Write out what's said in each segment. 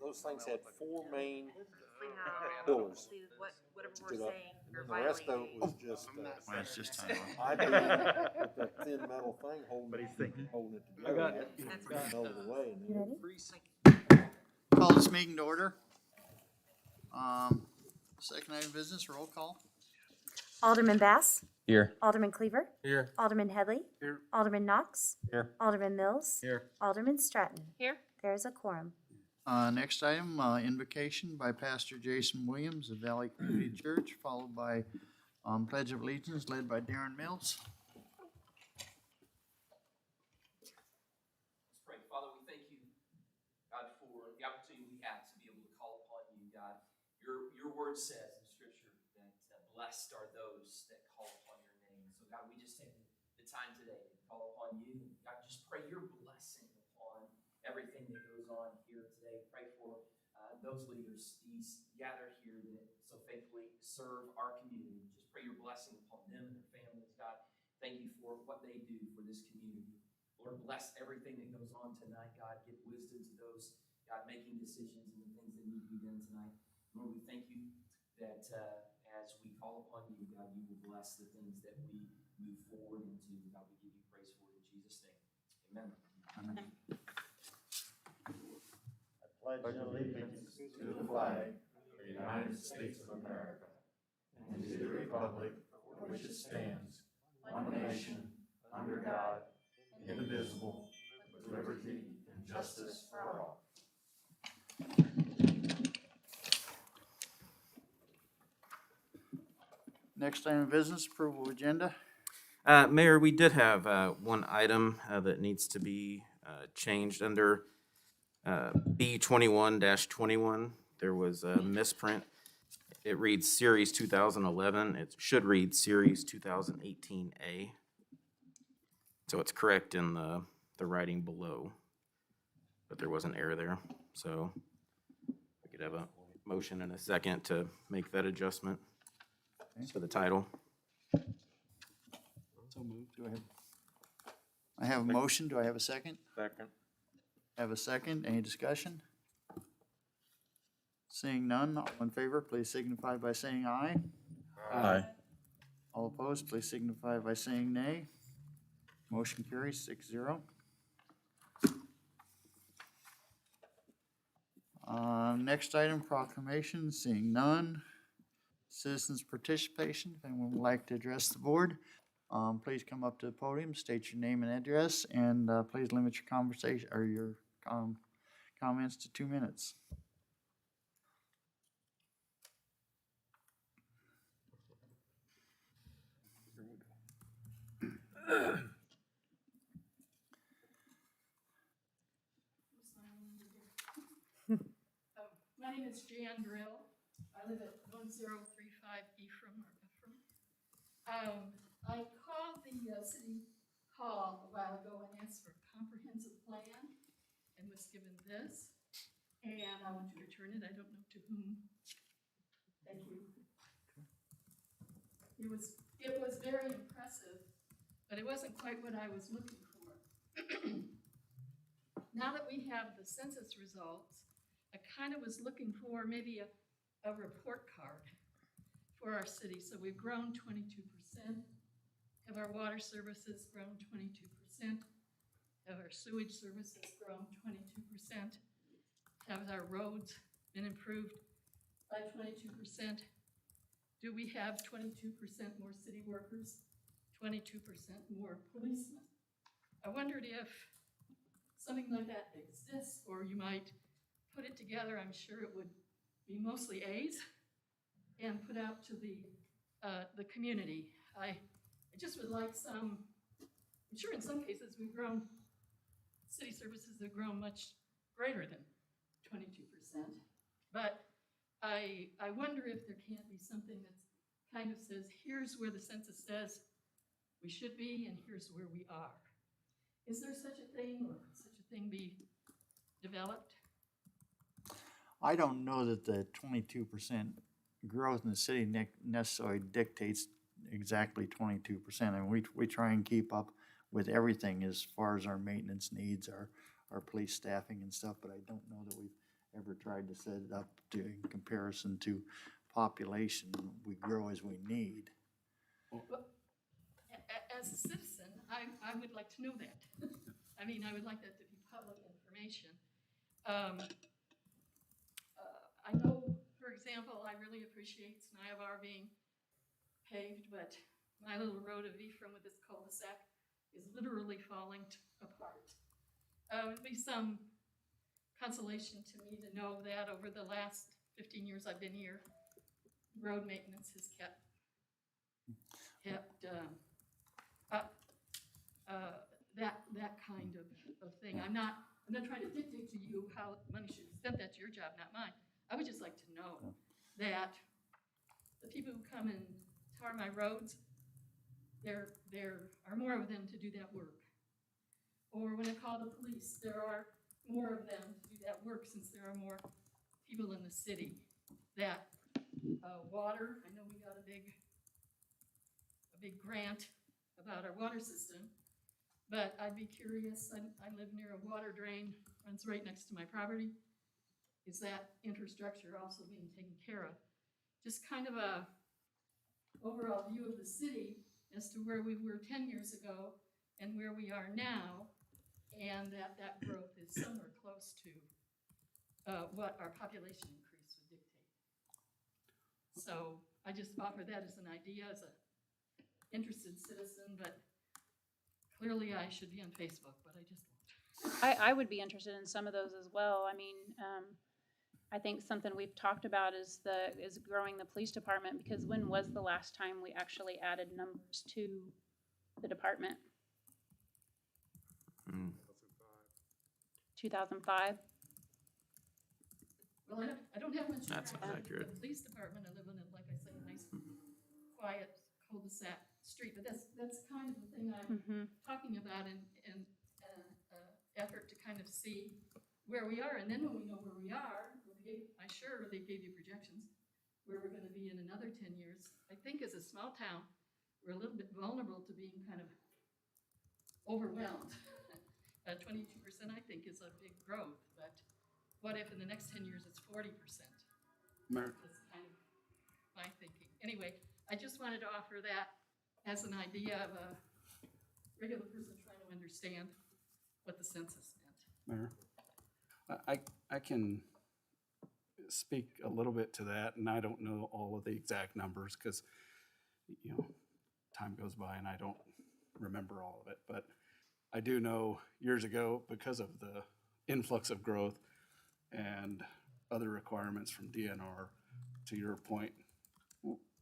those things had four main Yeah. pillars. Whatever to we're the- saying, And or then the rest of violating. it was just, Well, it's just time. ID with that thin metal thing But he's thinking. holding it I got together. it. That's Getting out of the way. And You then ready? Call this meeting to order. Second item of business, roll call. Alderman Bass. Here. Alderman Cleaver. Here. Alderman Headley. Here. Alderman Knox. Here. Alderman Mills. Here. Alderman Stratton. Here. There is a quorum. Next item, invocation by Pastor Jason Williams of Valley Community Church, followed by Pledge of Allegiance led by Darren Mills. Let's pray. Father, we thank you, God, for the opportunity we have to be able to call upon you, God. Your word says in Scripture that blessed are those that call upon your name. So, God, we just take the time today to call upon you. God, just pray your blessing upon everything that goes on here today. Pray for those leaders, these gathered here that so faithfully serve our community. Just pray your blessing upon them and their families, God. Thank you for what they do for this community. Lord, bless everything that goes on tonight, God. Give wisdom to those, God, making decisions and the things that need to be done tonight. Lord, we thank you that as we call upon you, God, you will bless the things that we move forward into. God, we give you praise for it in Jesus' name. Amen. Amen. Pledge allegiance to the flag of the United States of America and to the republic for which it stands, one nation, under God, indivisible, with liberty and justice for all. Next item of business, approval of agenda. Mayor, we did have one item that needs to be changed under B 21-21. There was a misprint. It reads Series 2011. It should read Series 2018A. So it's correct in the writing below, but there was an error there. So we could have a motion and a second to make that adjustment to the title. So moved. I have a motion. Do I have a second? Second. I have a second. Any discussion? Seeing none, all in favor, please signify by saying aye. Aye. All opposed, please signify by saying nay. Motion carries 6-0. Next item, proclamation, seeing none. Citizens participation, if anyone would like to address the board, please come up to the podium, state your name and address, and please limit your conversation or your comments to 2 minutes. My name is Jan Drill. I live at 1035 Ephraim. I called the city hall a while ago and asked for a comprehensive plan and was given this. And I want to return it. I don't know to whom. Thank you. It was very impressive, but it wasn't quite what I was looking for. Now that we have the census results, I kind of was looking for maybe a report card for our city. So we've grown 22%. Have our water services grown 22%? Have our sewage services grown 22%? Have our roads been improved by 22%? Do we have 22% more city workers, 22% more policemen? I wondered if something like that exists, or you might put it together. I'm sure it would be mostly A's and put out to the community. I just would like some. I'm sure in some cases we've grown. City services have grown much greater than 22%, but I wonder if there can't be something that kind of says, here's where the census says we should be, and here's where we are. Is there such a thing, or could such a thing be developed? I don't know that the 22% growth in the city necessarily dictates exactly 22%. I mean, we try and keep up with everything as far as our maintenance needs, our police staffing and stuff, but I don't know that we've ever tried to set it up to, in comparison to population. We grow as we need. As a citizen, I would like to know that. I mean, I would like that to be public information. I know, for example, I really appreciate Sniovar being paved, but my little road of Ephraim with this cul-de-sac is literally falling apart. It would be some consolation to me to know that over the last 15 years I've been here, road maintenance has kept up that kind of thing. I'm not trying to dictate to you how money should be spent. That's your job, not mine. I would just like to know that the people who come and tar my roads, there are more of them to do that work. Or when I call the police, there are more of them to do that work since there are more people in the city. That water, I know we got a big grant about our water system, but I'd be curious, I live near a water drain, runs right next to my property. Is that infrastructure also being taken care of? Just kind of a overall view of the city as to where we were 10 years ago and where we are now, and that growth is somewhere close to what our population increase would dictate. So I just offer that as an idea, as an interested citizen, but clearly I should be on Facebook, but I just won't. I would be interested in some of those as well. I mean, I think something we've talked about is growing the police department, because when was the last time we actually added numbers to the department? 2005. Well, I don't have much. That's interaction with accurate. The police department, I live in, like I say, a nice, quiet cul-de-sac street, but that's kind of the thing I'm talking about in effort to kind of see where we are. And then when we know where we are, I'm sure they gave you projections where we're gonna be in another 10 years. I think as a small town, we're a little bit vulnerable to being kind of overwhelmed. 22%, I think, is a big growth, but what if in the next 10 years it's 40%? Mayor, That's kind of my thinking. Anyway, I just wanted to offer that as an idea of a regular person trying to understand what the census meant. Mayor, I can speak a little bit to that, and I don't know all of the exact numbers because, you know, time goes by and I don't remember all of it. But I do know years ago, because of the influx of growth and other requirements from DNR, to your point,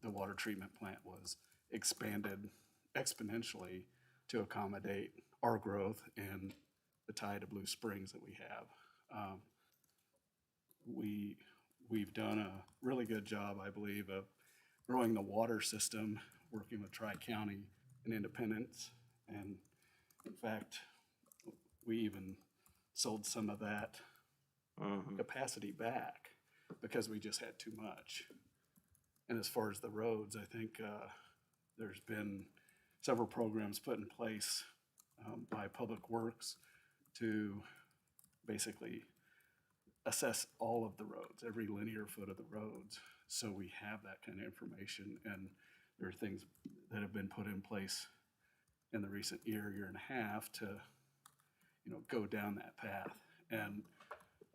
the water treatment plant was expanded exponentially to accommodate our growth and the tide of Blue Springs that we have. We've done a really good job, I believe, of growing the water system, working with Tri-County and Independence. And in fact, we even sold some of that capacity back because we just had too much. And as far as the roads, I think there's been several programs put in place by Public Works to basically assess all of the roads, every linear foot of the roads. So we have that kind of information, and there are things that have been put in place in the recent year and a half to, you know, go down that path. And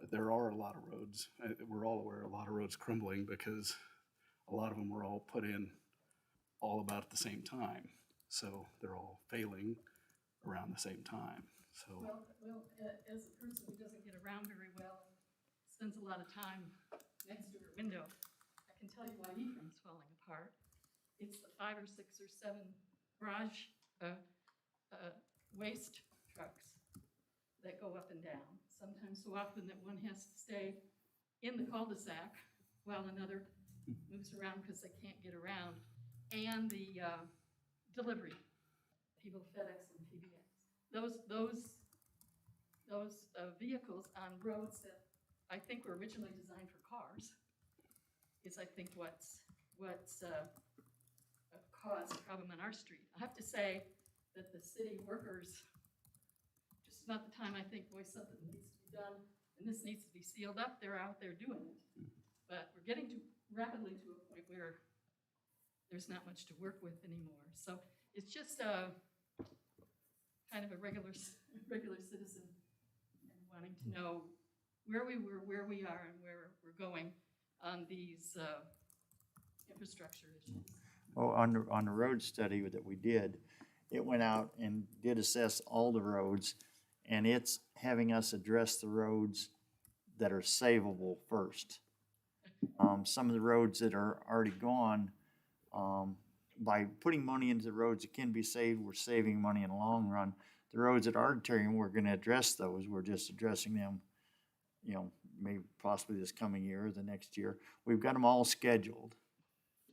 there are a lot of roads, we're all aware, a lot of roads crumbling because a lot of them were all put in all about at the same time. So they're all failing around the same time. So Well, as a person who doesn't get around very well, spends a lot of time next to her window, I can tell you why Ephraim's falling apart. It's the 5 or 6 or 7 garage waste trucks that go up and down, sometimes so often that one has to stay in the cul-de-sac while another moves around because they can't get around. And the delivery, people, FedEx and PBX. Those vehicles on roads that I think were originally designed for cars is, I think, what's caused a problem on our street. I have to say that the city workers, just not the time I think, boy, something needs to be done and this needs to be sealed up, they're out there doing it. But we're getting rapidly to a point where there's not much to work with anymore. So it's just kind of a regular citizen and wanting to know where we were, where we are, and where we're going on these infrastructure issues. Oh, on the road study that we did, it went out and did assess all the roads, and it's having us address the roads that are savable first. Some of the roads that are already gone, by putting money into the roads that can be saved, we're saving money in the long run. The roads that are tearing, we're gonna address those. We're just addressing them, you know, maybe possibly this coming year or the next year. We've got them all scheduled,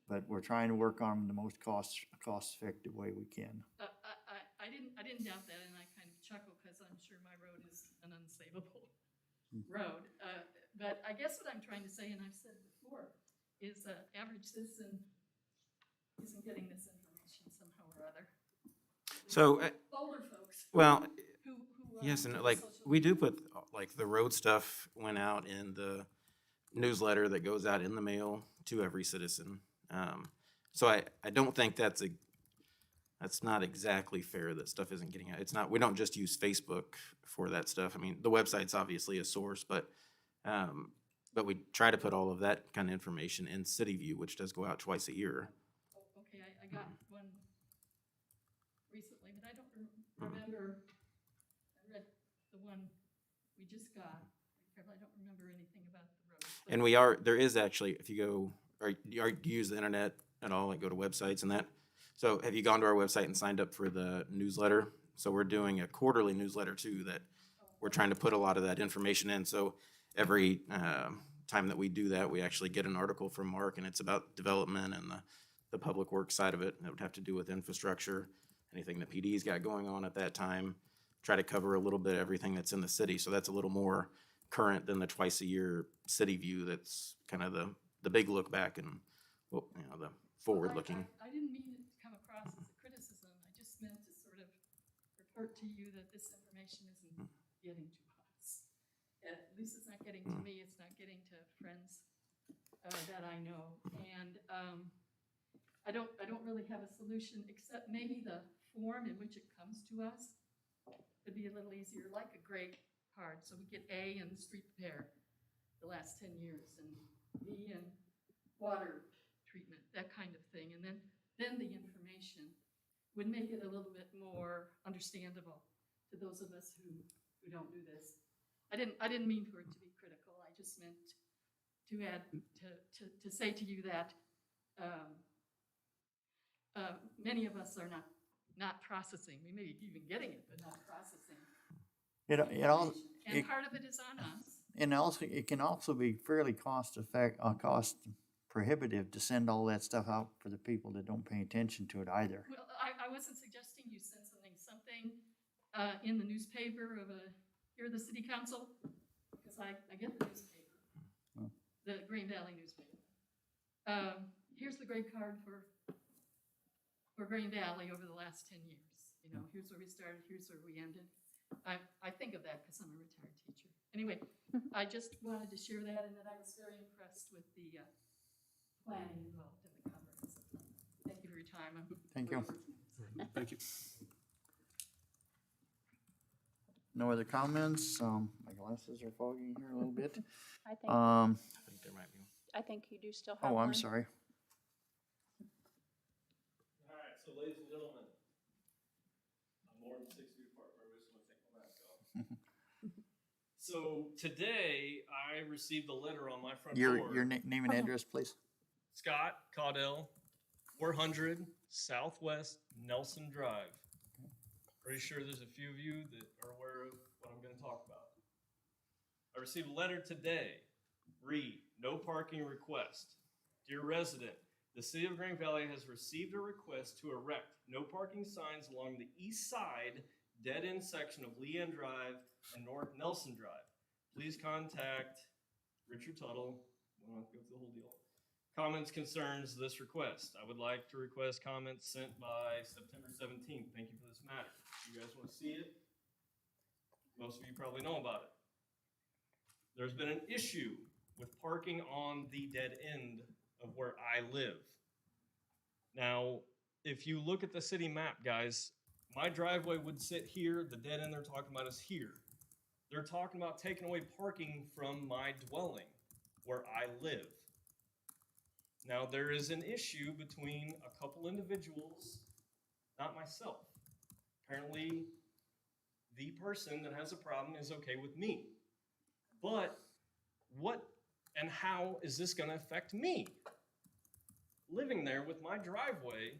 but we're trying to work on them the most cost-effective way we can. I didn't doubt that, and I kind of chuckle because I'm sure my road is an unsavable road. But I guess what I'm trying to say, and I've said before, is average citizen isn't getting this information somehow or other. So, Older folks. well, who yes, and do like, social we do media. put, like, the road stuff went out in the newsletter that goes out in the mail to every citizen. So I don't think that's not exactly fair that stuff isn't getting out. It's not, we don't just use Facebook for that stuff. I mean, the website's obviously a source, but we try to put all of that kind of information in City View, which does go out twice a year. Okay, I got one recently, but I don't remember. I read the one we just got. I don't remember anything about the roads. but- And there is actually, if you go, or you use the internet at all, like go to websites and that. So have you gone to our website and signed up for the newsletter? So we're doing a quarterly newsletter too, that we're trying to put a lot of that information in. So every time that we do that, we actually get an article from Mark, and it's about development and the public works side of it. That would have to do with infrastructure, anything the PD's got going on at that time. Try to cover a little bit of everything that's in the city. So that's a little more current than the twice a year City View. That's kind of the big look back and, well, you know, the forward looking. I didn't mean it to come across as a criticism. I just meant to sort of report to you that this information isn't getting to us. At least it's not getting to me. It's not getting to friends that I know. And I don't really have a solution except maybe the form in which it comes to us could be a little easier, like a grade card. So we get A in street repair the last 10 years, and B in water treatment, that kind of thing. And then the information would make it a little bit more understandable to those of us who don't do this. I didn't mean for it to be critical. I just meant to add to say to you that many of us are not processing. We may be even getting it, but not processing. And part of it is on us. And also, it can also be fairly cost prohibitive to send all that stuff out for the people that don't pay attention to it either. Well, I wasn't suggesting you send something in the newspaper of here the city council, because I get the newspaper, the Green Valley newspaper. Here's the grade card for Green Valley over the last 10 years. You know, here's where we started, here's where we ended. I think of that because I'm a retired teacher. Anyway, I just wanted to share that, and that I was very impressed with the planning involved in the comprehensive plan. Thank you for your time. Thank you. Thank you. No other comments? My glasses are fogging here a little bit. I think, I think there might be. I think you do still have Oh, one. I'm sorry. All right, so ladies and gentlemen, I'm more than 6 feet apart from everybody, so I'm gonna take my mask off. So today, I received a letter on my front door. Your name and address, please. Scott Caudell, 400 Southwest Nelson Drive. Pretty sure there's a few of you that are aware of what I'm gonna talk about. I received a letter today. Read, no parking request. Dear resident, the city of Green Valley has received a request to erect no parking signs along the east side dead-end section of Leanne Drive and North Nelson Drive. Please contact Richard Tuttle. We won't go through the whole deal. Comments, concerns, this request. I would like to request comments sent by September 17th. Thank you for this matter. You guys want to see it? Most of you probably know about it. there's been an issue with parking on the dead end of where I live. Now, if you look at the city map, guys, my driveway would sit here, the dead end they're talking about is here. They're talking about taking away parking from my dwelling where I live. Now, there is an issue between a couple individuals, not myself. Apparently, the person that has a problem is okay with me. But what and how is this going to affect me? Living there with my driveway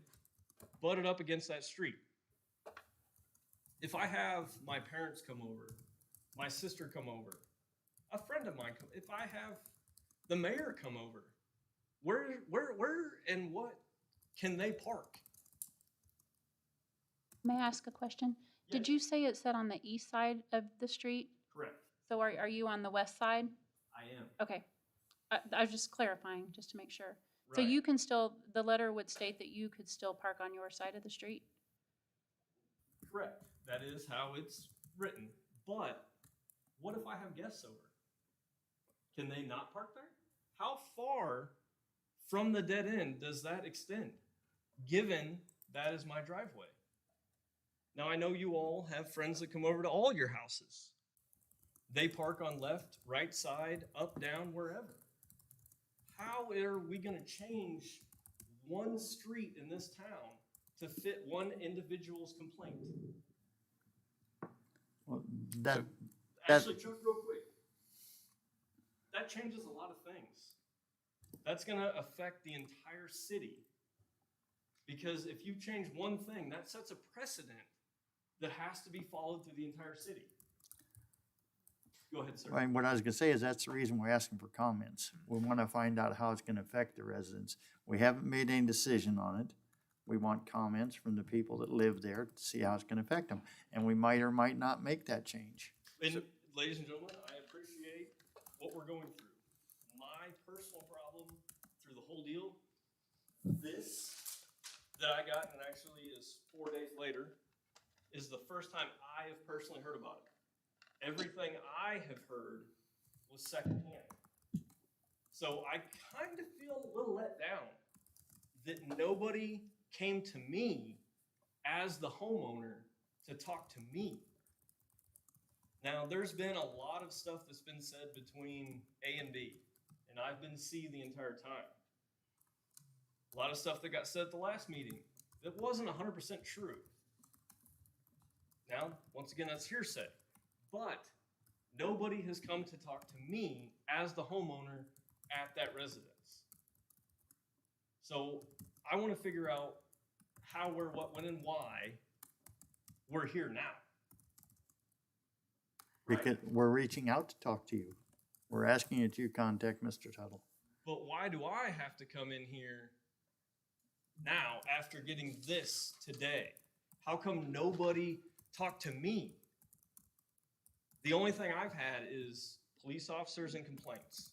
butted up against that street. If I have my parents come over, my sister come over, a friend of mine come, if I have the mayor come over, where and what can they park? May I ask a question? Did Yes. you say it said on the east side of the street? Correct. So are you on the west side? I am. Okay. I was just clarifying, just to make sure. So Right. you can still, the letter would state that you could still park on your side of the street? Correct. That is how it's written. But what if I have guests over? Can they not park there? How far from the dead end does that extend, given that is my driveway? Now, I know you all have friends that come over to all your houses. They park on left, right side, up, down, wherever. How are we going to change one street in this town to fit one individual's complaint? Well, that, Actually, Chuck, real quick, that changes a lot of things. That's going to affect the entire city. Because if you change one thing, that sets a precedent that has to be followed through the entire city. Go ahead, sir. right, what I was gonna say is that's the reason we're asking for comments. We wanna find out how it's gonna affect the residents. We haven't made any decision on it. We want comments from the people that live there to see how it's gonna affect them. And we might or might not make that change. And ladies and gentlemen, I appreciate what we're going through. My personal problem through the whole deal, this that I got, and actually is 4 days later, is the first time I have personally heard about it. Everything I have heard was secondhand. So I kind of feel a little let down that nobody came to me as the homeowner to talk to me. Now, there's been a lot of stuff that's been said between A and B, and I've been C the entire time. A lot of stuff that got said at the last meeting that wasn't 100% true. Now, once again, that's hearsay. But nobody has come to talk to me as the homeowner at that residence. So I want to figure out how, where, what, when, and why we're here now. Right? Because we're reaching out to talk to you. We're asking you to contact Mr. Tuttle. But why do I have to come in here now after getting this today? How come nobody talked to me? The only thing I've had is police officers and complaints.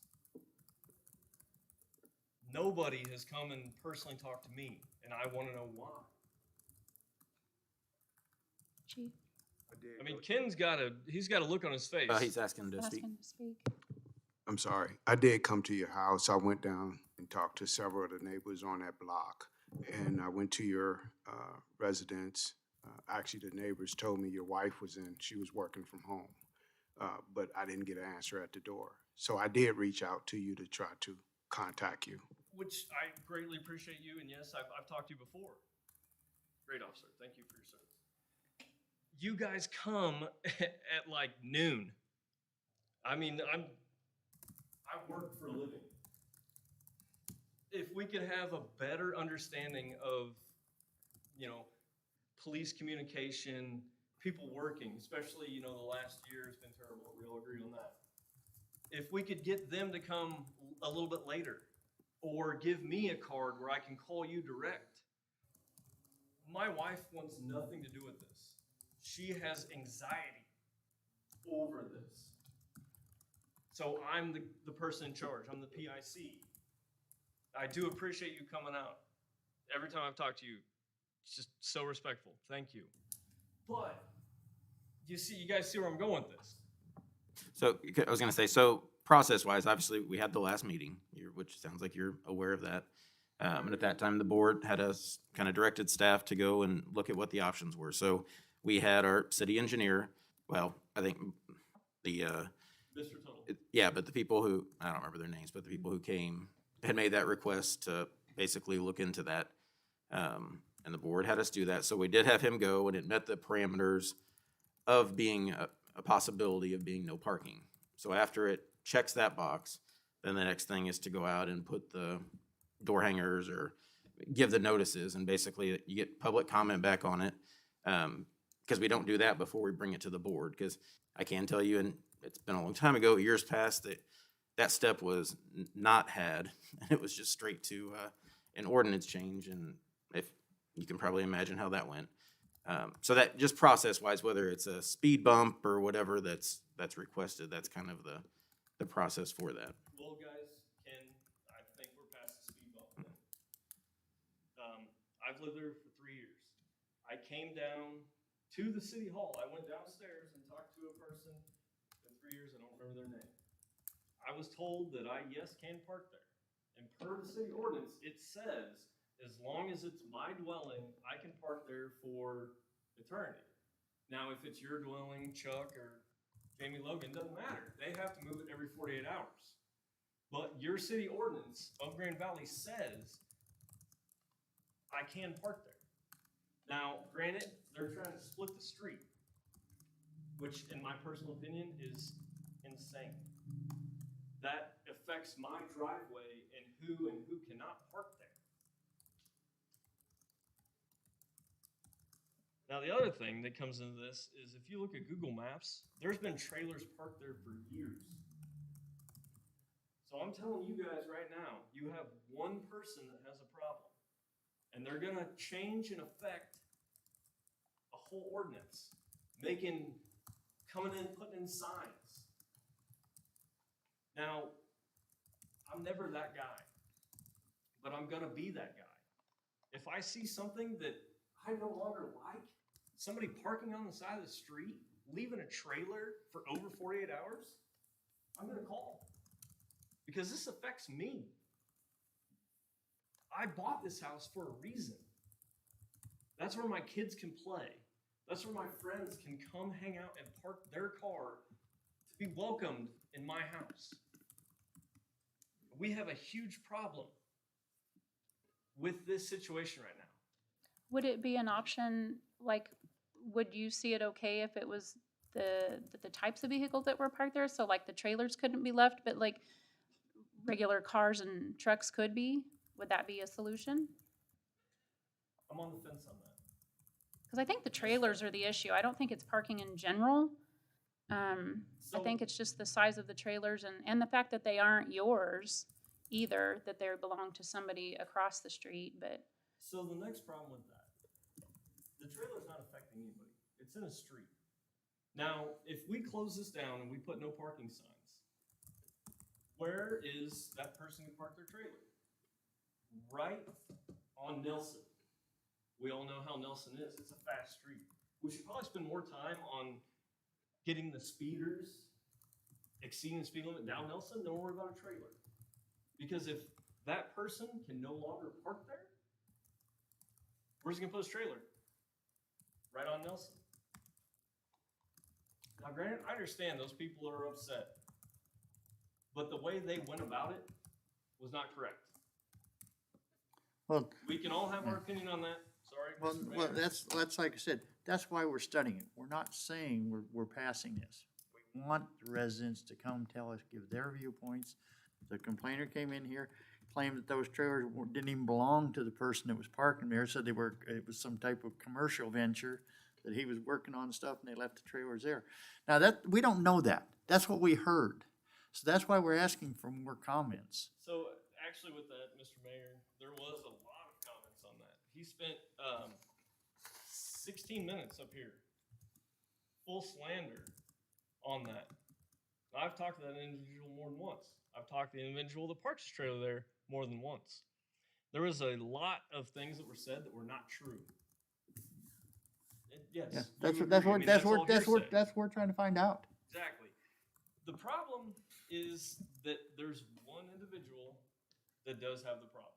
Nobody has come and personally talked to me, and I want to know why. Chief, I mean, Ken's he's got a look on his face. He's asking to ask speak. him to speak. I'm sorry. I did come to your house. I went down and talked to several of the neighbors on that block. And I went to your residence. Actually, the neighbors told me your wife was in. She was working from home. But I didn't get an answer at the door. So I did reach out to you to try to contact you. Which I greatly appreciate you, and yes, I've talked to you before. Great officer. Thank you for your service. You guys come at like noon. I mean, I work for a living. If we could have a better understanding of, police communication, people working, especially, the last year has been terrible. We all agree on that. If we could get them to come a little bit later, or give me a card where I can call you direct. My wife wants nothing to do with this. She has anxiety over this. So I'm the person in charge. I'm the PIC. I do appreciate you coming out. Every time I've talked to you, it's just so respectful. Thank you. But you guys see where I'm going with this. So I was going to say, so process-wise, obviously, we had the last meeting, which sounds like you're aware of that. And at that time, the board had us kind of directed staff to go and look at what the options were. So we had our city engineer, well, I think the, Mr. Tuttle. yeah, but the people who, I don't remember their names, but the people who came had made that request to basically look into that. And the board had us do that. So we did have him go, and it met the parameters of being a possibility of being no parking. So after it checks that box, then the next thing is to go out and put the door hangers or give the notices, and basically you get public comment back on it. Because we don't do that before we bring it to the board, because I can tell you, and it's been a long time ago, years past, that step was not had, and it was just straight to an ordinance change, and if you can probably imagine how that went. So that just process-wise, whether it's a speed bump or whatever that's requested, that's kind of the process for that. Well, guys, I think we're past the speed bump then. I've lived there for 3 years. I came down to the city hall. I went downstairs and talked to a person. It's been 3 years, I don't remember their name. I was told that I, yes, can park there. And per the city ordinance, it says, as long as it's my dwelling, I can park there for eternity. Now, if it's your dwelling, Chuck or Jamie Logan, doesn't matter. They have to move it every 48 hours. But your city ordinance of Grand Valley says I can park there. Now, granted, they're trying to split the street, which in my personal opinion is insane. That affects my driveway and who cannot park there. Now, the other thing that comes into this is if you look at Google Maps, there's been trailers parked there for years. So I'm telling you guys right now, you have one person that has a problem, and they're gonna change and affect a whole ordinance, coming in, putting in signs. Now, I'm never that guy, but I'm gonna be that guy. If I see something that I no longer like, somebody parking on the side of the street, leaving a trailer for over 48 hours, I'm gonna call. Because this affects me. I bought this house for a reason. That's where my kids can play. That's where my friends can come hang out and park their car to be welcomed in my house. We have a huge problem with this situation right now. Would it be an option, like, would you see it okay if it was the types of vehicles that were parked there? So like the trailers couldn't be left, but like regular cars and trucks could be? Would that be a solution? I'm on the fence on that. Because I think the trailers are the issue. I don't think it's parking in general. I think it's just the size of the trailers and the fact that they aren't yours either, that they belong to somebody across the street, but. So the next problem with that, the trailer's not affecting anybody. It's in a street. Now, if we close this down and we put no parking signs, where is that person who parked their trailer? Right on Nelson. We all know how Nelson is. It's a fast street. We should probably spend more time on getting the speeders exceeding the speed limit down Nelson than worry about a trailer. Because if that person can no longer park there, where's he gonna put his trailer? Right on Nelson. Now granted, I understand those people are upset, but the way they went about it was not correct. Well, We can all have our opinion on that. Sorry, Mr. Mayor. well, that's like I said, that's why we're studying it. We're not saying we're passing this. We want the residents to come tell us, give their viewpoints. The complainer came in here, claimed that those trailers didn't even belong to the person that was parking there, said it was some type of commercial venture that he was working on stuff and they left the trailers there. Now we don't know that. That's what we heard. So that's why we're asking for more comments. So actually with that, Mr. Mayor, there was a lot of comments on that. He spent 16 minutes up here, full slander on that. I've talked to that individual more than once. I've talked to the individual that parks his trailer there more than once. There was a lot of things that were said that were not true. Yes. Yeah, you agree. I mean, all hearsay. that's what we're trying to find out. Exactly. The problem is that there's one individual that does have the problem.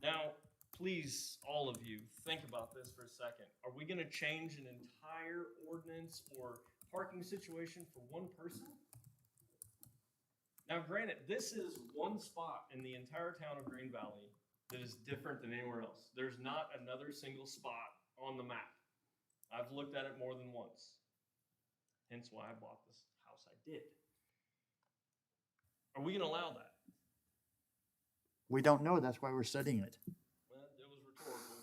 Now, please, all of you, think about this for a second. Are we gonna change an entire ordinance or parking situation for one person? Now, granted, this is one spot in the entire town of Green Valley that is different than anywhere else. There's not another single spot on the map. I've looked at it more than once. Hence why I bought this house I did. Are we gonna allow that? We don't know, that's why we're studying it. Well, it was rhetorical,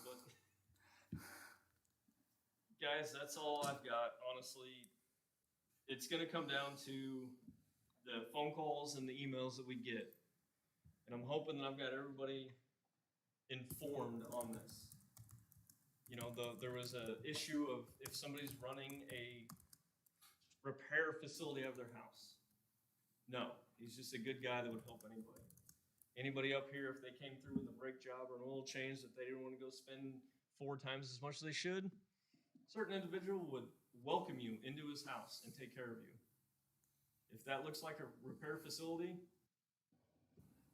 but guys, that's all I've got. Honestly, it's gonna come down to the phone calls and the emails that we get. And I'm hoping that I've got everybody informed on this. You know, there was a issue of if somebody's running a repair facility of their house. No, he's just a good guy that would help anybody. Anybody up here, if they came through with a brake job or an oil change that they didn't want to go spend 4 times as much as they should, a certain individual would welcome you into his house and take care of you. If that looks like a repair facility,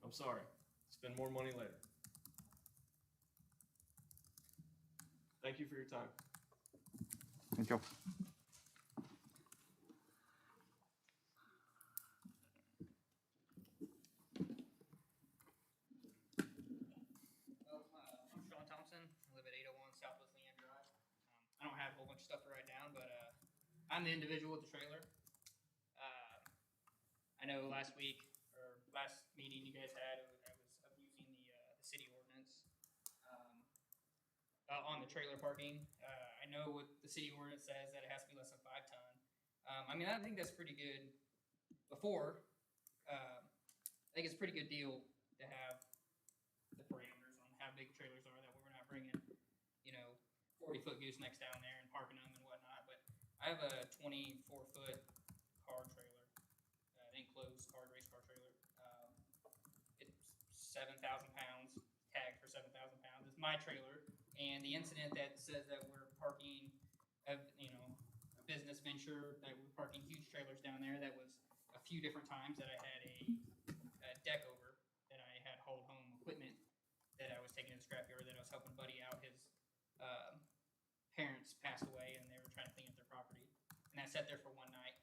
I'm sorry, spend more money later. Thank you for your time. Thank you. I'm Sean Thompson. I live at 801 Southwest Leanne Drive. I don't have a whole bunch of stuff to write down, but I'm the individual with the trailer. I know last week or last meeting you guys had, I was abusing the city ordinance on the trailer parking. I know what the city ordinance says that it has to be less than 5 ton. I mean, I think that's pretty good. Before, I think it's a pretty good deal to have the parameters on how big trailers are, that we're not bringing, 40-foot goosenecks down there and parking them and whatnot. But I have a 24-foot car trailer, enclosed car race car trailer. It's 7,000 pounds, tagged for 7,000 pounds. It's my trailer, and the incident that says that we're parking, a business venture, that we're parking huge trailers down there. That was a few different times that I had a deck over, that I had hauled home equipment that I was taking to the scrapyard, that I was helping Buddy out. His parents passed away, and they were trying to clean up their property, and I sat there for one night.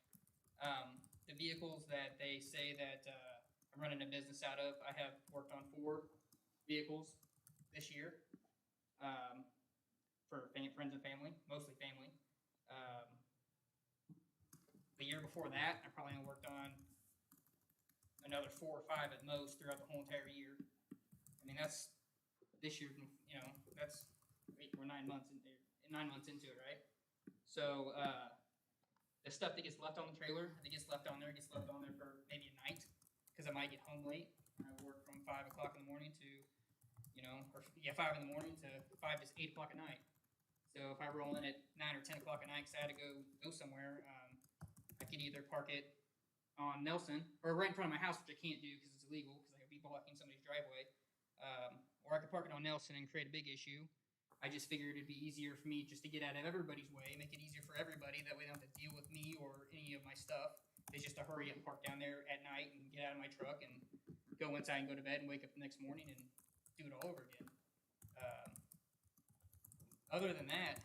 The vehicles that they say that I'm running a business out of, I have worked on 4 vehicles this year for friends and family, mostly family. The year before that, I probably only worked on another 4 or 5 at most throughout the whole entire year. I mean, that's this year, that's we're 9 months into it, right? So the stuff that gets left on the trailer, that gets left on there for maybe a night, because I might get home late. I work from 5 o'clock in the morning to, 5 in the morning to 5 to 8 o'clock at night. So if I roll in at 9 or 10 o'clock at night because I had to go somewhere, I could either park it on Nelson or right in front of my house, which I can't do because it's illegal, because I would be blocking somebody's driveway. Or I could park it on Nelson and create a big issue. I just figured it'd be easier for me just to get out of everybody's way, make it easier for everybody. That way they don't have to deal with me or any of my stuff. It's just to hurry up and park down there at night and get out of my truck and go inside and go to bed and wake up the next morning and do it all over again. Other than that,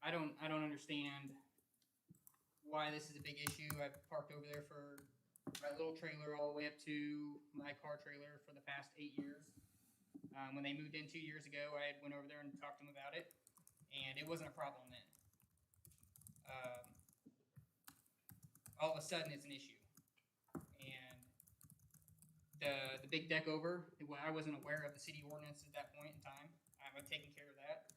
I don't understand why this is a big issue. I've parked over there for my little trailer all the way up to my car trailer for the past 8 years. When they moved in 2 years ago, I had went over there and talked to them about it, and it wasn't a problem then. All of a sudden, it's an issue. And the big deck over, I wasn't aware of the city ordinance at that point in time. I've taken care of that.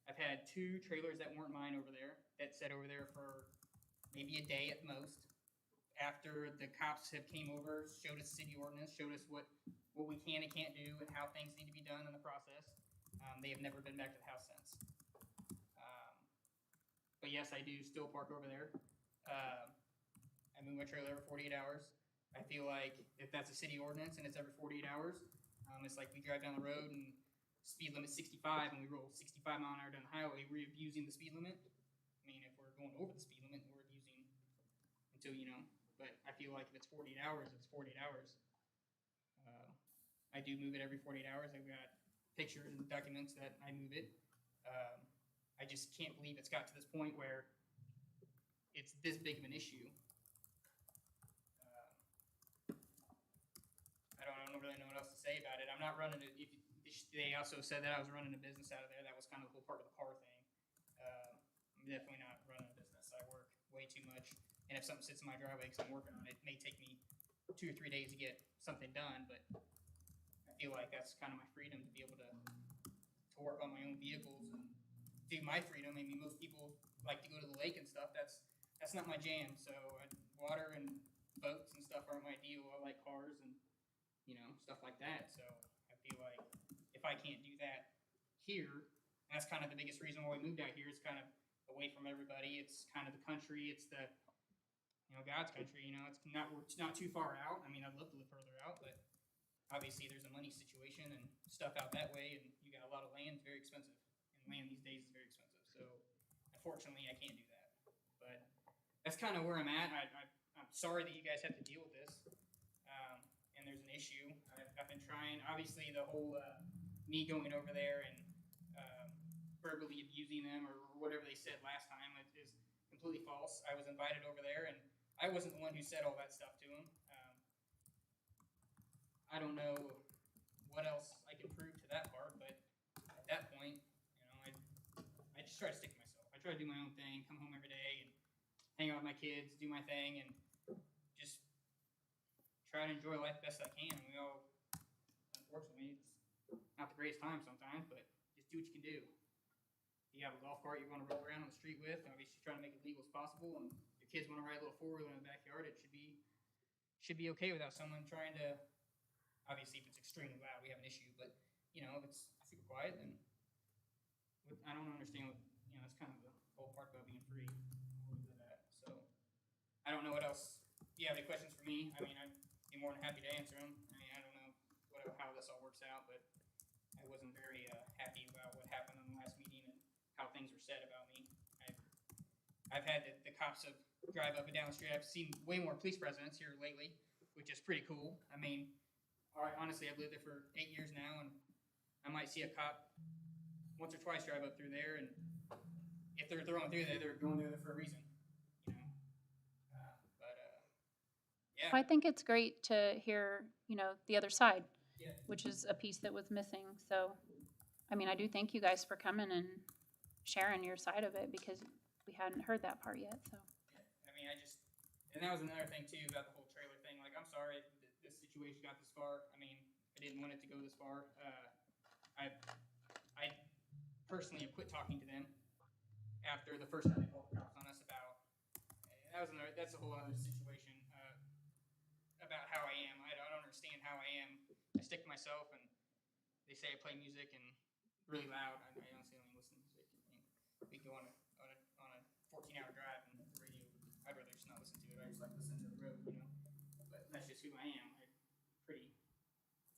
I've had 2 trailers that weren't mine over there, that sat over there for maybe a day at most. After the cops have came over, showed us city ordinance, showed us what we can and can't do and how things need to be done in the process. They have never been back to the house since. But yes, I do still park over there. I move my trailer every 48 hours. I feel like if that's a city ordinance and it's every 48 hours, it's like we drive down the road and speed limit 65 and we roll 65 mile an hour down the highway, we're abusing the speed limit. I mean, if we're going over the speed limit, we're abusing until, you know, but I feel like if it's 48 hours, it's 48 hours. I do move it every 48 hours. I've got pictures and documents that I move it. I just can't believe it's got to this point where it's this big of an issue. I don't really know what else to say about it. I'm not running it. They also said that I was running a business out of there. That was kind of the whole part of the car thing. I'm definitely not running a business. I work way too much. And if something sits in my driveway because I'm working on it, it may take me 2 or 3 days to get something done, but I feel like that's kind of my freedom to be able to work on my own vehicles and do my freedom. I mean, most people like to go to the lake and stuff. That's not my jam. So water and boats and stuff aren't my deal. I like cars and, you know, stuff like that. So I feel like if I can't do that here, that's kind of the biggest reason why we moved out here. It's kind of away from everybody. It's kind of the country. It's the, you know, God's country. You know, it's not too far out. I mean, I'd love to live further out, but obviously there's a money situation and stuff out that way, and you got a lot of land. It's very expensive, and land these days is very expensive. So unfortunately, I can't do that. But that's kind of where I'm at. I'm sorry that you guys have to deal with this. And there's an issue. I've been trying, obviously the whole, me going over there and verbally abusing them or whatever they said last time is completely false. I was invited over there and I wasn't the one who said all that stuff to them. I don't know what else I can prove to that part, but at that point, you know, I just try to stick to myself. I try to do my own thing, come home every day and hang out with my kids, do my thing, and just try to enjoy life best I can. And we all, unfortunately, it's not the greatest time sometimes, but just do what you can do. If you have a golf cart you want to roll around on the street with, obviously trying to make it legal as possible, and your kids want to ride a little four-wheeler in the backyard, it should be okay without someone trying to, obviously if it's extremely loud, we have an issue, but, you know, if it's super quiet, then I don't understand what, you know, that's kind of the whole part about being free. So, I don't know what else. Do you have any questions for me? I mean, I'd be more than happy to answer them. I mean, I don't know how this all works out, but I wasn't very happy about what happened in the last meeting and how things were said about me. I've had the cops drive up and down the street. I've seen way more police presence here lately, which is pretty cool. I mean, honestly, I've lived there for 8 years now, and I might see a cop once or twice drive up through there, and if they're throwing through there, they're going through there for a reason, you know. Yeah. I think it's great to hear, you know, the other side, Yeah. which is a piece that was missing. So, I mean, I do thank you guys for coming and sharing your side of it because we hadn't heard that part yet, so. I mean, and that was another thing too about the whole trailer thing. Like, I'm sorry this situation got this far. I mean, I didn't want it to go this far. I personally have quit talking to them after the first time they called the cops on us about, that's a whole other situation, about how I am. I don't understand how I am. I stick to myself, and they say I play music and really loud. I honestly don't even listen to music. I mean, we go on a 14-hour drive and the radio, I'd rather just not listen to it. I just like listening to the road, you know. But that's just who I am. I'm a pretty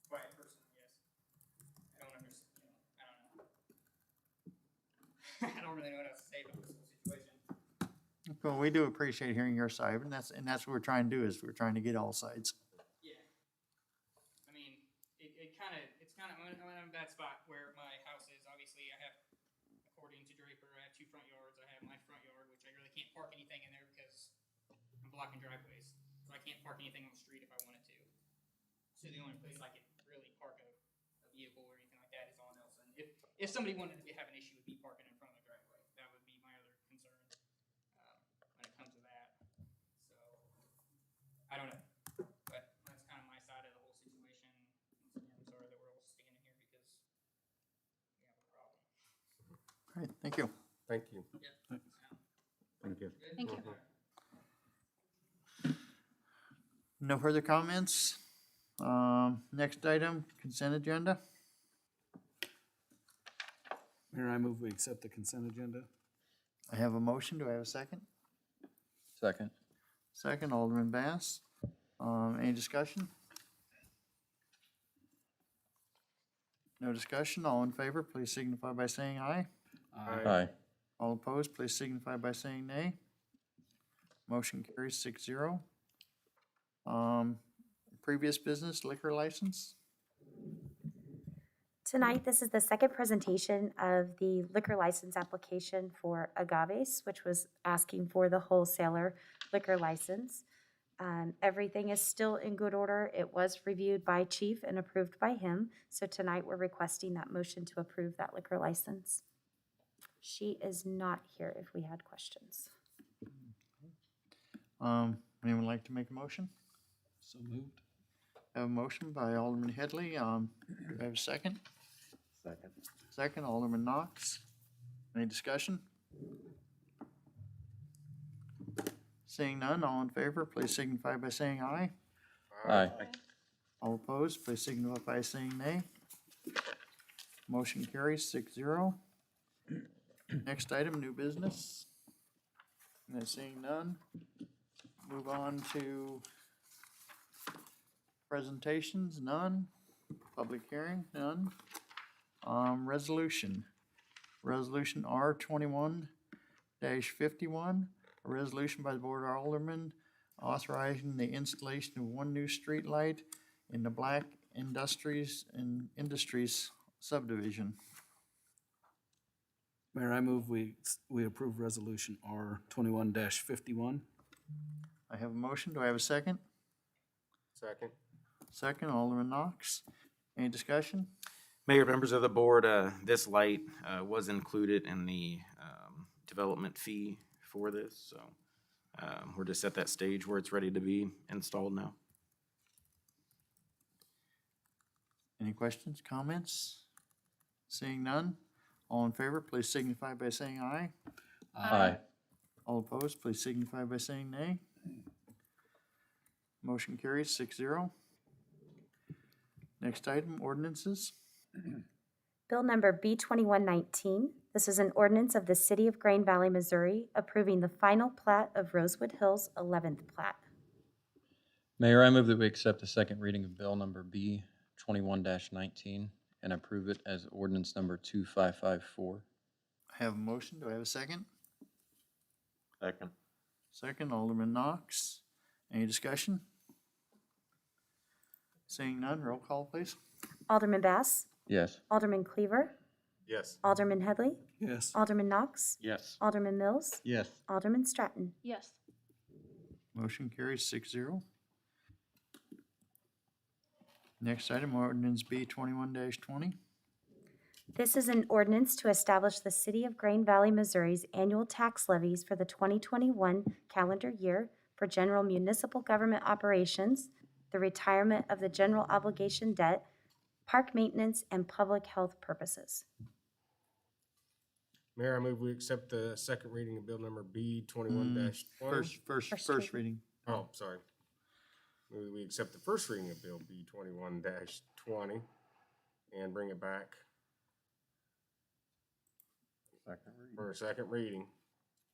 quiet person, I guess. I don't understand, you know, I don't know. I don't really know what else to say about this whole situation. Well, we do appreciate hearing your side, and that's what we're trying to do, is we're trying to get all sides. Yeah. I mean, it's kind of, I'm in a bad spot where my house is. Obviously, I have, according to Draper, I have 2 front yards. I have my front yard, which I really can't park anything in there because I'm blocking driveways. So I can't park anything on the street if I wanted to. So the only place I could really park a vehicle or anything like that is on Nelson. If somebody wanted to have an issue with me parking in front of the driveway, that would be my other concern when it comes to that. So, I don't know. But that's kind of my side of the whole situation. Once again, I'm sorry that we're all standing here because we have a problem. All right, thank you. Thank you. Yeah. Thank you. Good? Thank you. No further comments? Next item, consent agenda. Mayor, I move we accept the consent agenda. I have a motion. Do I have a second? Second. Second, Alderman Bass. Any discussion? No discussion. All in favor, please signify by saying aye. Aye. All opposed, please signify by saying nay. Motion carries 6-0. Previous business liquor license. Tonight, this is the second presentation of the liquor license application for Agaves, which was asking for the wholesaler liquor license. Everything is still in good order. It was reviewed by Chief and approved by him. So tonight, we're requesting that motion to approve that liquor license. She is not here if we had questions. Anyone like to make a motion? So moved. I have a motion by Alderman Headley. Do I have a second? Second. Second, Alderman Knox. Any discussion? Seeing none, all in favor, please signify by saying aye. Aye. All opposed, please signify by saying nay. Motion carries 6-0. Next item, new business. And seeing none, move on to presentations, none. Public hearing, none. Resolution. Resolution R21-51, a resolution by the Board of Aldermen authorizing the installation of one new street light in the Black Industries subdivision. Mayor, I move we approve resolution R 21-51. I have a motion. Do I have a second? Second. Second, Alderman Knox. Any discussion? Mayor, members of the board, this light was included in the development fee for this, so we're just at that stage where it's ready to be installed now. Any questions, comments? Seeing none, all in favor, please signify by saying aye. Aye. All opposed, please signify by saying nay. Motion carries 6-0. Next item, ordinances. Bill number B2119. This is an ordinance of the City of Grain Valley, Missouri, approving the final plat of Rosewood Hills 11th plat. Mayor, I move that we accept the second reading of bill number B 21-19 and approve it as ordinance number 2554. I have a motion. Do I have a second? Second. Second, Alderman Knox. Any discussion? Seeing none, roll call, please. Alderman Bass, Yes. Alderman Cleaver, Yes. Alderman Headley, Yes. Alderman Knox, Yes. Alderman Mills, Yes. Alderman Stratton. Yes. Motion carries 6-0. Next item, ordinance B 21-20. This is an ordinance to establish the City of Grain Valley, Missouri's annual tax levies for the 2021 calendar year for general municipal government operations, the retirement of the general obligation debt, park maintenance, and public health purposes. Mayor, I move we accept the second reading of bill number B 21-20. First reading. Oh, sorry. Move we accept the first reading of bill B 21-20 and bring it back for a second reading.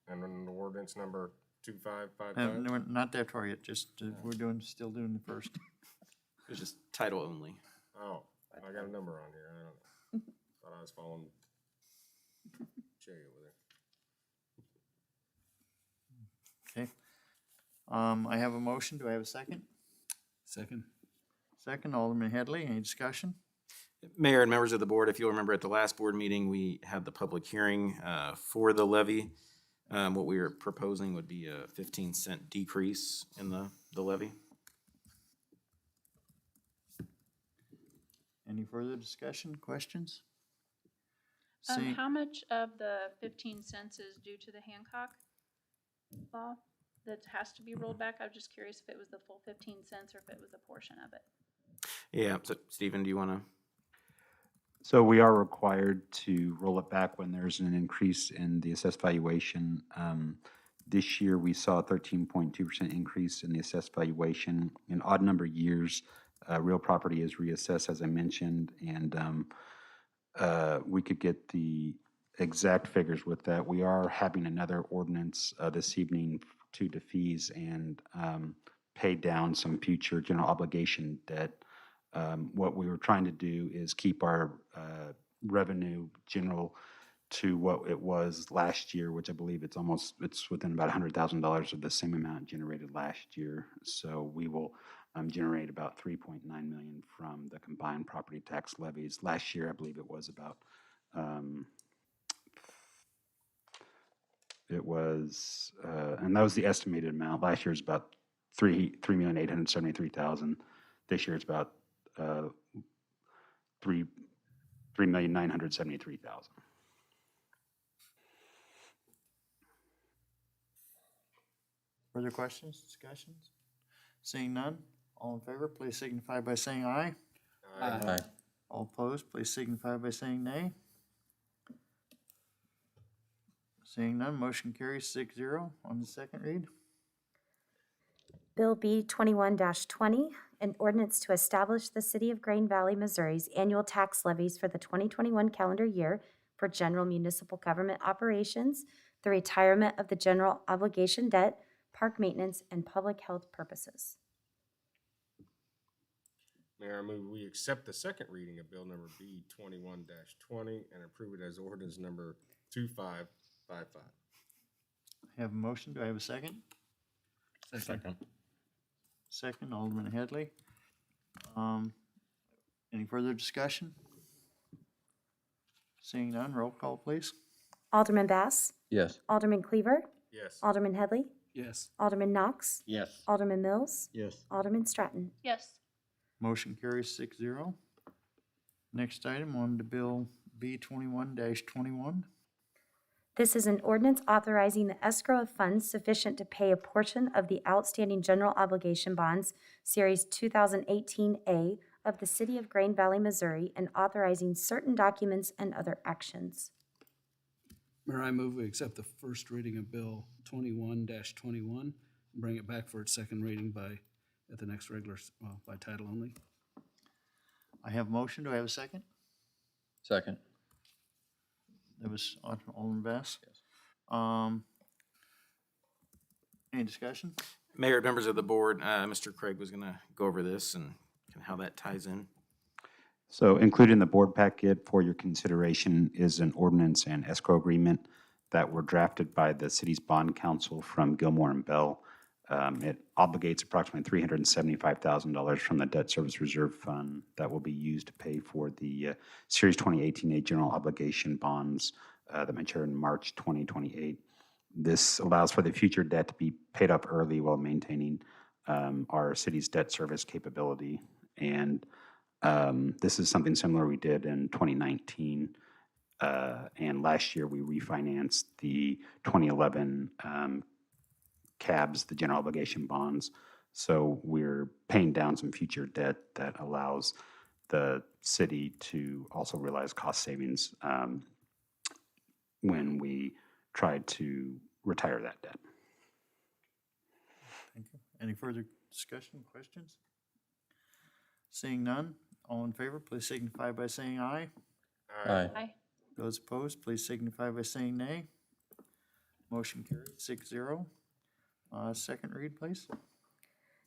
And then the ordinance number 2555. No, not that far yet, just, we're still doing the first. It's just title only. Oh, I got a number on here. I don't know. Thought I was following Jay over there. Okay. I have a motion. Do I have a second? Second. Second, Alderman Headley. Any discussion? Mayor and members of the board, if you'll remember at the last board meeting, we had the public hearing for the levy. What we are proposing would be a 15-cent decrease in the levy. Any further discussion, questions? Seeing- How much of the 15 cents is due to the Hancock law that has to be rolled back? I was just curious if it was the full 15 cents or if it was a portion of it. Yeah, so Stephen, do you want to? So we are required to roll it back when there's an increase in the assessed valuation. This year, we saw a 13.2% increase in the assessed valuation. In odd number years, real property is reassessed, as I mentioned, and we could get the exact figures with that. We are having another ordinance this evening to defease and pay down some future general obligation debt. What we were trying to do is keep our revenue general to what it was last year, which I believe it's within about $100,000 of the same amount generated last year. So we will generate about 3.9 million from the combined property tax levies. Last year, I believe it was about, and that was the estimated amount. Last year was about 3,873,000. This year it's about 3,973,000. Further questions, discussions? Seeing none, all in favor, please signify by saying aye. Aye. All opposed, please signify by saying nay. Seeing none, motion carries 6-0 on the second read. Bill B 21-20, an ordinance to establish the City of Green Valley, Missouri's annual tax levies for the 2021 calendar year for general municipal government operations, the retirement of the general obligation debt, park maintenance, and public health purposes. Mayor, I move we accept the second reading of bill number B 21-20 and approve it as ordinance number 2555. I have a motion, do I have a second? Second. Second, Alderman Headley. Any further discussion? Seeing none, roll call, please. Alderman Bass? Yes. Alderman Cleaver? Yes. Alderman Headley? Yes. Alderman Knox? Yes. Alderman Mills? Yes. Alderman Stratton? Yes. Motion carries 6-0. Next item on to Bill B 21-21. This is an ordinance authorizing the escrow of funds sufficient to pay a portion of the outstanding general obligation bonds, Series 2018A of the City of Green Valley, Missouri, and authorizing certain documents and other actions. Mayor, I move we accept the first reading of Bill 21-21 and bring it back for its second reading at the next by title only. I have a motion, do I have a second? Second. That was Alderman Bass. Yes. Any discussion? Mayor, members of the board, Mr. Craig was going to go over this and how that ties in. So included in the board packet for your consideration is an ordinance and escrow agreement that were drafted by the city's bond counsel from Gilmore and Bell. It obligates approximately $375,000 from the Debt Service Reserve Fund that will be used to pay for the Series 2018A general obligation bonds that mature in March 2028. This allows for the future debt to be paid up early while maintaining our city's debt service capability. And this is something similar we did in 2019. And last year we refinanced the 2011 CABs, the general obligation bonds. So we're paying down some future debt that allows the city to also realize cost savings when we try to retire that debt. Thank you. Any further discussion, questions? Seeing none, all in favor, please signify by saying aye. Aye. Aye. Those opposed, please signify by saying nay. Motion carried 6-0. Second read, please.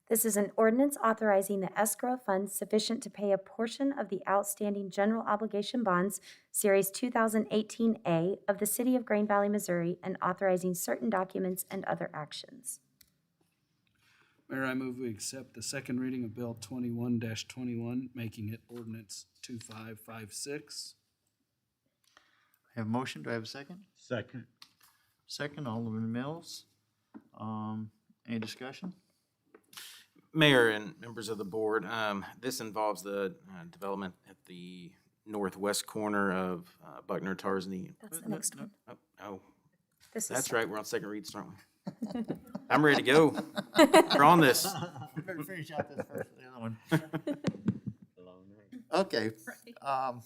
This is an ordinance authorizing the escrow of funds sufficient to pay a portion of the outstanding general obligation bonds, Series 2018A of the City of Green Valley, Missouri, and authorizing certain documents and other actions. Mayor, I move we accept the second reading of Bill 21-21, making it ordinance 2556. I have a motion, do I have a second? Second. Second, Alderman Mills. Any discussion? Mayor and members of the board, this involves the development at the northwest corner of Buckner, Tarzany. That's the next one. Oh, This is that's right, we're on second reads, aren't we? I'm ready to go. We're on this. You better finish out this first, the other one. Okay. All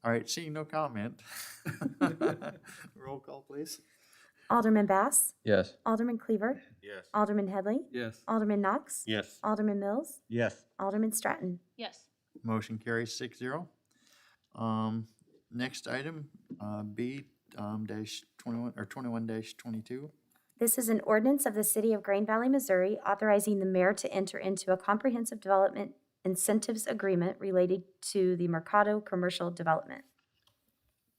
right, seeing no comment. Roll call, please. Alderman Bass? Yes. Alderman Cleaver? Yes. Alderman Headley? Yes. Alderman Knox? Yes. Alderman Mills? Yes. Alderman Stratton? Yes. Motion carries 6-0. Next item, B dash 21 or 21-22. This is an ordinance of the City of Green Valley, Missouri, authorizing the mayor to enter into a comprehensive development incentives agreement related to the Mercado commercial development.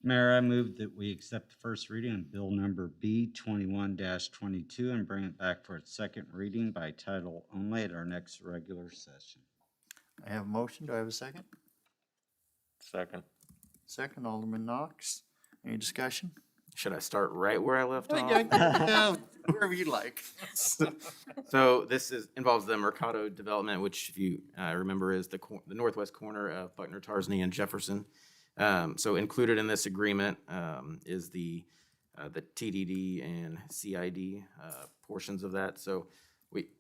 Mayor, I move that we accept the first reading of bill number B 21-22 and bring it back for its second reading by title only at our next regular session. I have a motion. Do I have a second? Second. Second, Alderman Knox. Any discussion? Should I start right where I left off? Yeah, wherever you like. So this involves the Mercado development, which if you remember is the northwest corner of Buckner, Tarzany, and Jefferson. So included in this agreement is the TDD and CID portions of that. So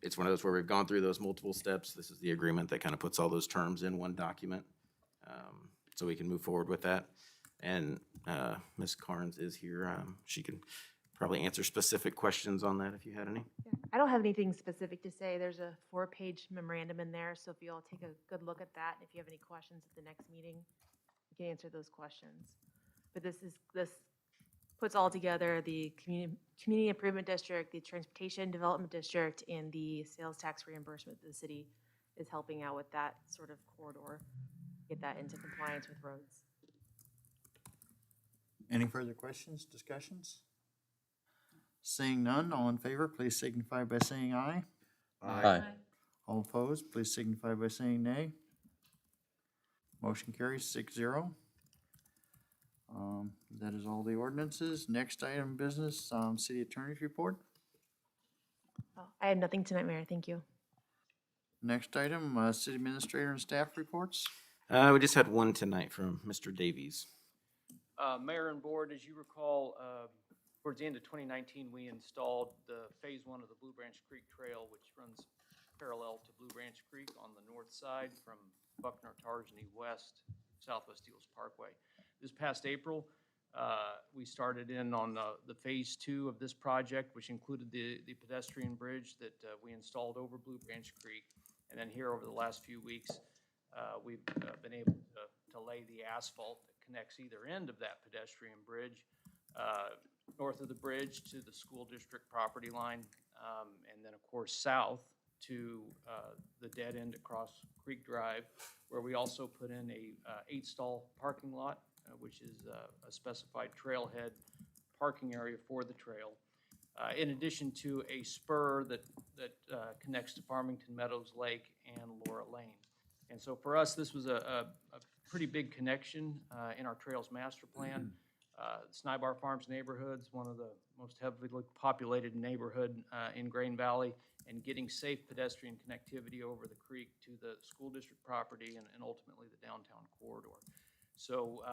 it's one of those where we've gone through those multiple steps. This is the agreement that kind of puts all those terms in one document. So we can move forward with that. And Ms. Carnes is here. She can probably answer specific questions on that if you had any. I don't have anything specific to say. There's a 4-page memorandum in there, so if you all take a good look at that, if you have any questions at the next meeting, you can answer those questions. But this puts all together the community improvement district, the transportation development district, and the sales tax reimbursement that the city is helping out with that sort of corridor, get that into compliance with roads. Any further questions, discussions? Seeing none, all in favor, please signify by saying aye. Aye. All opposed, please signify by saying nay. Motion carries 6-0. That is all the ordinances. Next item of business, city attorney's report. Oh, I have nothing tonight, Mayor. Thank you. Next item, city administrator and staff reports. We just had one tonight from Mr. Davies. Mayor and board, as you recall, towards the end of 2019, we installed the phase 1 of the Blue Branch Creek Trail, which runs parallel to Blue Branch Creek on the north side from Buckner, Tarzany west, Southwest Eagles Parkway. This past April, we started in on the phase 2 of this project, which included the pedestrian bridge that we installed over Blue Branch Creek. And then here over the last few weeks, we've been able to lay the asphalt that connects either end of that pedestrian bridge, north of the bridge to the school district property line, and then of course south to the dead end across Creek Drive, where we also put in a 8-stall parking lot, which is a specified trailhead parking area for the trail, in addition to a spur that connects to Farmington Meadows Lake and Laura Lane. And so for us, this was a pretty big connection in our Trails Master Plan. Snybar Farms neighborhood's one of the most heavily populated neighborhood in Grain Valley, and getting safe pedestrian connectivity over the creek to the school district property and ultimately the downtown corridor. So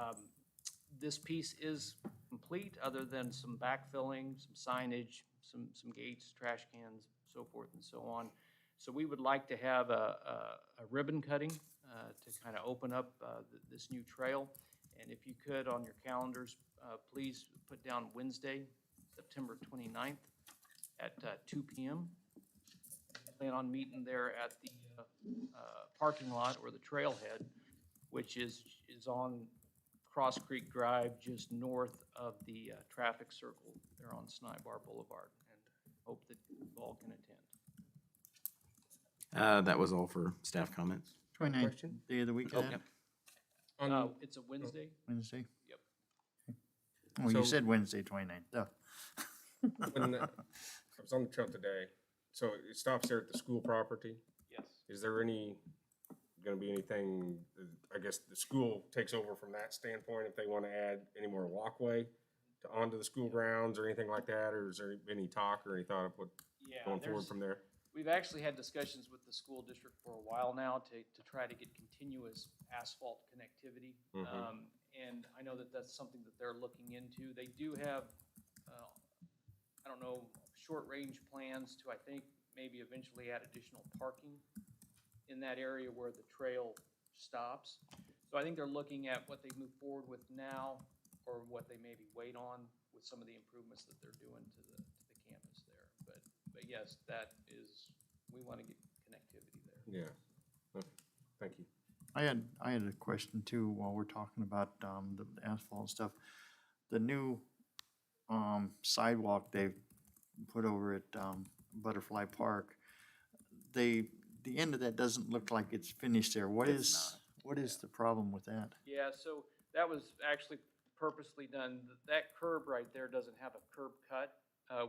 this piece is complete, other than some backfilling, some signage, some gates, trash cans, so forth and so on. So we would like to have a ribbon cutting to kind of open up this new trail. And if you could, on your calendars, please put down Wednesday, September 29th at 2 p.m. Plan on meeting there at the parking lot or the trailhead, which is on Cross Creek Drive, just north of the traffic circle there on Snybar Boulevard. And hope that you all can attend. That was all for staff comments. 29th, day of the week. Oh, Yep. It's a Wednesday. Wednesday. Yep. Oh, you So- said Wednesday, 29th. Duh. When I was on the trail today, so it stops there at the school property. Yes. Is there gonna be anything, I guess the school takes over from that standpoint if they want to add any more walkway onto the school grounds or anything like that? Or is there any talk or any thought of what going forward from there? We've actually had discussions with the school district for a while now to try to get continuous asphalt connectivity. Mhm. And I know that that's something that they're looking into. They do have, I don't know, short-range plans to, I think, maybe eventually add additional parking in that area where the trail stops. So I think they're looking at what they move forward with now, or what they maybe wait on with some of the improvements that they're doing to the campus there. But yes, that is, we want to get connectivity there. Yeah. Okay. Thank you. I had a question too while we're talking about the asphalt stuff. The new sidewalk they've put over at Butterfly Park, the end of that doesn't look like it's finished there. What is the problem with that? Yeah, so that was actually purposely done, that curb right there doesn't have a curb cut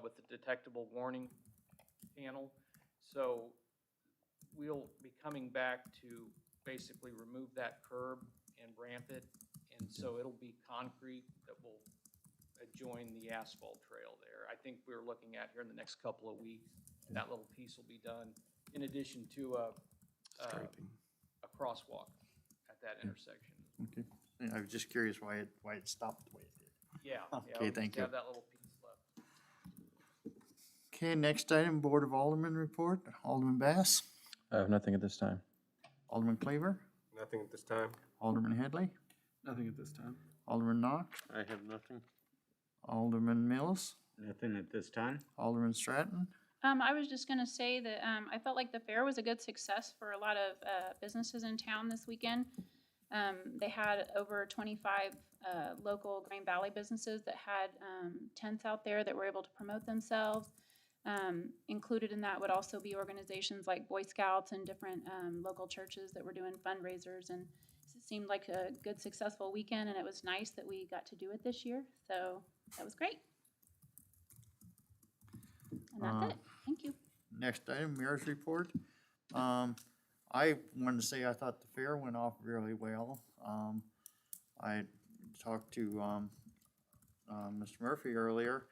with the detectable warning panel. So we'll be coming back to basically remove that curb and ramp it. And so it'll be concrete that will adjoin the asphalt trail there. I think we're looking at here in the next couple of weeks, and that little piece will be done in addition to a crosswalk at that intersection. Okay. Yeah, I was just curious why it stopped the way it did. Yeah. yeah, Okay, we thank just you. have that little piece left. Okay, next item, Board of Aldermen report. Alderman Bass, I have nothing at this time. Alderman Cleaver, Nothing at this time. Alderman Headley, Nothing at this time. Alderman Knox, I have nothing. Alderman Mills, Nothing at this time. Alderman Stratton. I was just gonna say that, I felt like the fair was a good success for a lot of, businesses in town this weekend. They had over 25, local Green Valley businesses that had, tents out there that were able to promote themselves. Included in that would also be organizations like Boy Scouts and different, local churches that were doing fundraisers, and it seemed like a good, successful weekend, and it was nice that we got to do it this year, so that was great. And that's it. Thank you. Next item, Mayor's report. I wanted to say I thought the fair went off really well. I talked to, Mr. Murphy earlier.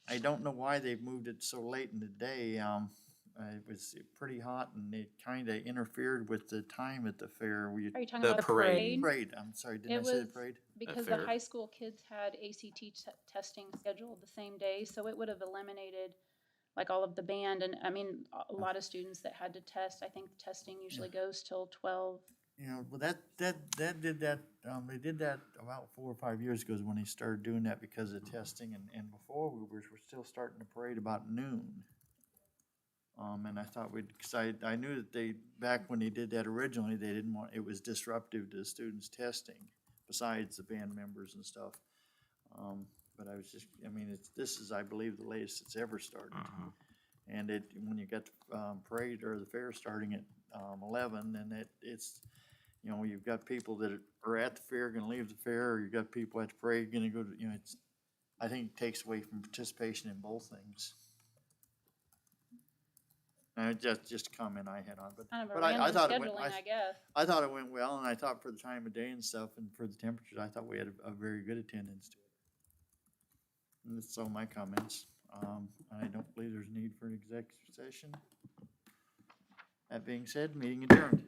I don't know why they moved it so late in the day. It was pretty hot and it kinda interfered with the time at the fair. Are you talking The about the parade. parade? Parade, I'm sorry, didn't I It say the was parade? because the fair. high school kids had ACT testing scheduled the same day, so it would have eliminated like all of the band and, I mean, a lot of students that had to test. I think testing usually goes till 12. You know, well, they did that about 4 or 5 years ago is when they started doing that because of testing, and before we were still starting the parade about noon. And I thought cause I knew that back when they did that originally, they didn't want, it was disruptive to the students testing, besides the band members and stuff. But I was just, I mean, this is, I believe, the latest it's ever started. And when you got the parade or the fair starting at 11, then it's, you know, you've got people that are at the fair gonna leave the fair, or you've got people at the parade gonna go to, you know, I think it takes away from participation in both things. Just a comment I had on, but Kind of a but random I thought it went, scheduling, I guess. I thought it went well, and I thought for the time of day and stuff, and for the temperatures, I thought we had a very good attendance to it. And that's all my comments. I don't believe there's a need for an executive session. That being said, meeting adjourned.